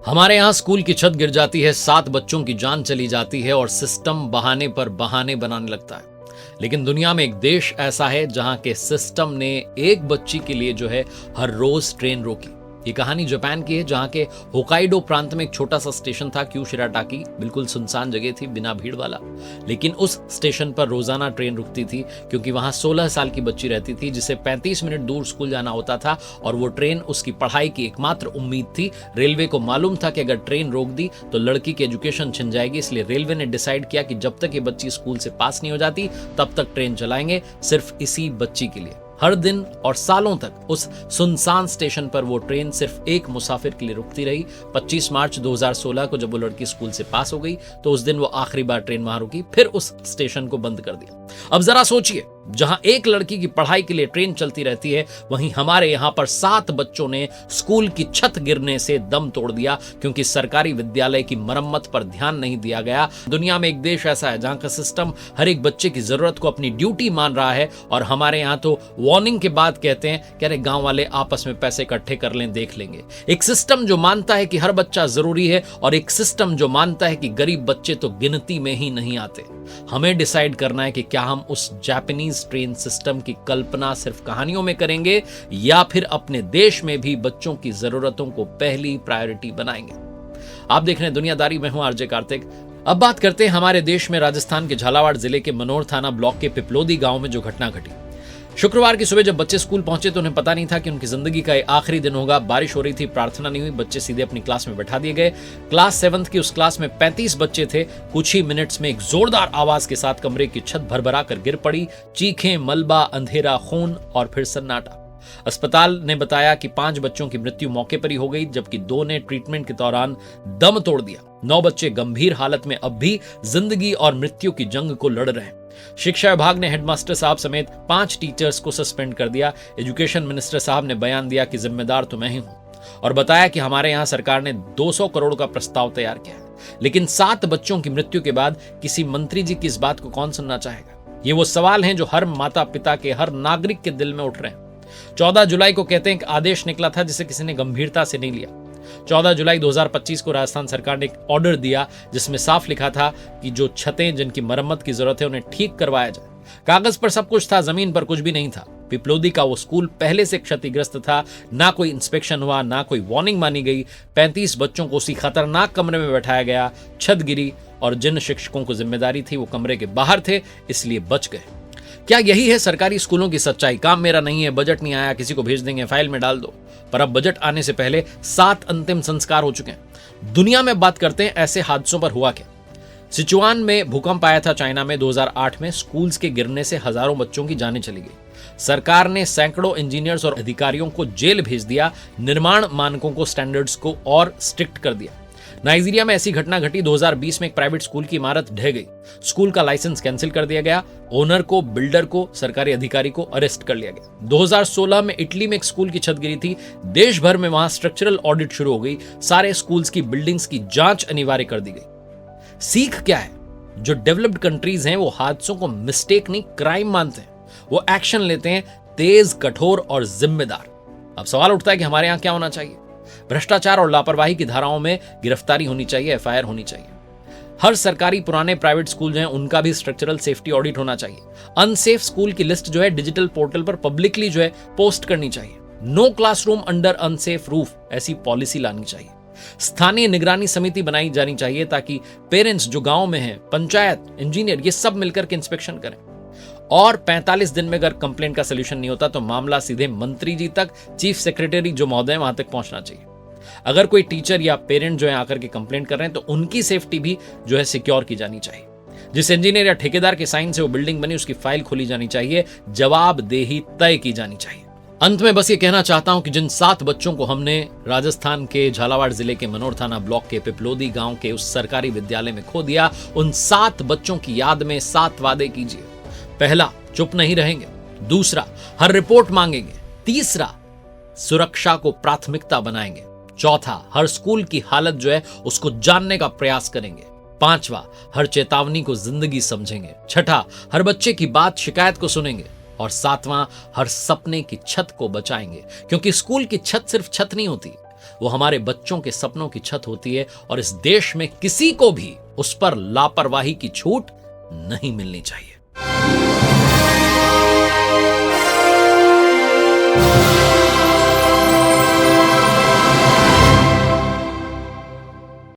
हमारे यहाँ स्कूल की छत गिर जाती है, 7 बच्चों की जान चली जाती है और सिस्टम बहाने पर बहाने बनाने लगता है। लेकिन दुनिया में एक देश ऐसा है जहां के सिस्टम ने एक बच्ची के लिए जो है हर रोज ट्रेन रोकी। ये कहानी जापान की है, जहां के होकाइडो प्रांत में एक छोटा सा स्टेशन था, क्यूशिराटाकी। बिल्कुल सुनसान जगह थी, बिना भीड़ वाला। लेकिन उस स्टेशन पर रोजाना ट्रेन रुकती थी, क्योंकि वहां 16 साल की बच्ची रहती थी जिसे 35 मिनट दूर स्कूल जाना होता था, और वो ट्रेन उसकी पढ़ाई की एकमात्र उम्मीद थी। रेलवे को मालूम था कि अगर ट्रेन रोक दी तो लड़की की एजुकेशन छिन जाएगी, इसलिए रेलवे ने डिसाइड किया कि जब तक ये बच्ची स्कूल से पास नहीं हो जाती तब तक ट्रेन चलाएंगे, सिर्फ इसी बच्ची के लिए। हर दिन और सालों तक उस सुनसान स्टेशन पर वो ट्रेन सिर्फ एक मुसाफिर के लिए रुकती रही। 25 मार्च 2016 को जब वो लड़की स्कूल से पास हो गई तो उस दिन वो आखिरी बार ट्रेन वहां रुकी, फिर उस स्टेशन को बंद कर दिया। अब जरा सोचिए, जहां एक लड़की की पढ़ाई के लिए ट्रेन चलती रहती है, वहीं हमारे यहां पर 7 बच्चों ने स्कूल की छत गिरने से दम तोड़ दिया, क्योंकि सरकारी विद्यालय की मरम्मत पर ध्यान नहीं दिया गया। दुनिया में एक देश ऐसा है जहां का सिस्टम हर एक बच्चे की जरूरत को अपनी ड्यूटी मान रहा है, और हमारे यहां तो वार्निंग के बाद कहते हैं कि अरे गांव वाले आपस में पैसे इकट्ठे कर लें, देख लेंगे। एक सिस्टम जो मानता है कि हर बच्चा जरूरी है, और एक सिस्टम जो मानता है कि गरीब बच्चे तो गिनती में ही नहीं आते। हमें डिसाइड करना है कि क्या हम उस जापानीज ट्रेन सिस्टम की कल्पना सिर्फ कहानियों में करेंगे, या फिर अपने देश में भी बच्चों की जरूरतों को पहली प्रायोरिटी बनाएंगे। आप देख रहे हैं दुनियादारी, मैं हूं आरजे कार्तिक। अब बात करते हैं हमारे देश में राजस्थान के झालावाड़ जिले के मनोर थाना ब्लॉक के पिपलोदी गांव में जो घटना घटी। शुक्रवार की सुबह जब बच्चे स्कूल पहुंचे तो उन्हें पता नहीं था कि उनकी जिंदगी का ये आखिरी दिन होगा। बारिश हो रही थी, प्रार्थना नहीं हुई, बच्चे सीधे अपनी क्लास में बैठा दिए गए। क्लास 7th की उस क्लास में 35 बच्चे थे। कुछ ही मिनट्स में एक जोरदार आवाज के साथ कमरे की छत भरभरा कर गिर पड़ी। चीखें, मलबा, अंधेरा, खून और फिर सन्नाटा। अस्पताल ने बताया कि 5 बच्चों की मृत्यु मौके पर ही हो गई, जबकि 2 ने ट्रीटमेंट के दौरान दम तोड़ दिया। 9 बच्चे गंभीर हालत में अब भी जिंदगी और मृत्यु की जंग को लड़ रहे हैं। शिक्षा विभाग ने हेडमास्टर साहब समेत 5 टीचर्स को सस्पेंड कर दिया। एजुकेशन मिनिस्टर साहब ने बयान दिया कि जिम्मेदार तो मैं ही हूं, और बताया कि हमारे यहां सरकार ने 200 करोड़ का प्रस्ताव तैयार किया है। लेकिन 7 बच्चों की मृत्यु के बाद किसी मंत्री जी की इस बात को कौन सुनना चाहेगा? ये वो सवाल हैं जो हर माता पिता के, हर नागरिक के दिल में उठ रहे हैं। 14 जुलाई को कहते हैं एक आदेश निकला था जिसे किसी ने गंभीरता से नहीं लिया। 14 जुलाई 2025 को राजस्थान सरकार ने एक ऑर्डर दिया जिसमें साफ लिखा था कि जो छतें जिनकी मरम्मत की जरूरत है उन्हें ठीक करवाया जाए। कागज पर सब कुछ था, जमीन पर कुछ भी नहीं था। पिपलोदी का वो स्कूल पहले से क्षतिग्रस्त था, ना कोई इंस्पेक्शन हुआ, ना कोई वार्निंग मानी गई। 35 बच्चों को उसी खतरनाक कमरे में बैठाया गया, छत गिरी, और जिन शिक्षकों को जिम्मेदारी थी वो कमरे के बाहर थे, इसलिए बच गए। क्या यही है सरकारी स्कूलों की सच्चाई? काम मेरा नहीं है, बजट नहीं आया, किसी को भेज देंगे, फाइल में डाल दो। पर अब बजट आने से पहले 7 अंतिम संस्कार हो चुके हैं। दुनिया में बात करते हैं ऐसे हादसों पर हुआ क्या। सिचुआन में भूकंप आया था चाइना में 2008 में। स्कूल्स के गिरने से हजारों बच्चों की जानें चली गई। सरकार ने सैकड़ों इंजीनियर्स और अधिकारियों को जेल भेज दिया। निर्माण मानकों को, स्टैंडर्ड्स को और स्ट्रिक्ट कर दिया। नाइजीरिया में ऐसी घटना घटी। 2020 में एक प्राइवेट स्कूल की इमारत ढह गई। स्कूल का लाइसेंस कैंसिल कर दिया गया। ओनर को, बिल्डर को, सरकारी अधिकारी को अरेस्ट कर लिया गया। 2016 में इटली में एक स्कूल की छत गिरी थी। देश भर में वहां स्ट्रक्चरल ऑडिट शुरू हो गई। सारे स्कूल्स की बिल्डिंग्स की जांच अनिवार्य कर दी गई। सीख क्या है? जो डेवलप्ड कंट्रीज हैं वो हादसों को मिस्टेक नहीं, क्राइम मानते हैं। वो एक्शन लेते हैं, तेज, कठोर और जिम्मेदार। अब सवाल उठता है कि हमारे यहां क्या होना चाहिए? भ्रष्टाचार और लापरवाही की धाराओं में गिरफ्तारी होनी चाहिए, एफआईआर होनी चाहिए। हर सरकारी पुराने प्राइवेट स्कूल जो हैं उनका भी स्ट्रक्चरल सेफ्टी ऑडिट होना चाहिए। अनसेफ स्कूल की लिस्ट जो है डिजिटल पोर्टल पर पब्लिकली जो है पोस्ट करनी चाहिए। No classroom under unsafe roof, ऐसी पॉलिसी लानी चाहिए। स्थानीय निगरानी समिति बनाई जानी चाहिए ताकि पेरेंट्स जो गांव में हैं, पंचायत, इंजीनियर, ये सब मिलकर के इंस्पेक्शन करें। और 45 दिन में अगर कंप्लेंट का सोल्यूशन नहीं होता तो मामला सीधे मंत्री जी तक, चीफ सेक्रेटरी जो महोदय वहां तक पहुंचना चाहिए। अगर कोई टीचर या पेरेंट जो है आकर के कंप्लेंट कर रहे हैं तो उनकी सेफ्टी भी जो है सिक्योर की जानी चाहिए। जिस इंजीनियर या ठेकेदार के साइन से वो बिल्डिंग बनी उसकी फाइल खोली जानी चाहिए। जवाबदेही तय की जानी चाहिए। अंत में बस ये कहना चाहता हूं कि जिन 7 बच्चों को हमने राजस्थान के झालावाड़ जिले के मनोर थाना ब्लॉक के पिपलोदी गांव के उस सरकारी विद्यालय में खो दिया, उन 7 बच्चों की याद में 7 वादे कीजिए। पहला, चुप नहीं रहेंगे। दूसरा, हर रिपोर्ट मांगेंगे। तीसरा, सुरक्षा को प्राथमिकता बनाएंगे। चौथा, हर स्कूल की हालत जो है उसको जानने का प्रयास करेंगे। 5वां, हर चेतावनी को जिंदगी समझेंगे। 6ठा, हर बच्चे की बात, शिकायत को सुनेंगे। और 7वां, हर सपने की छत को बचाएंगे। क्योंकि स्कूल की छत सिर्फ छत नहीं होती, वो हमारे बच्चों के सपनों की छत होती है और इस देश में किसी को भी उस पर लापरवाही की छूट नहीं मिलनी चाहिए।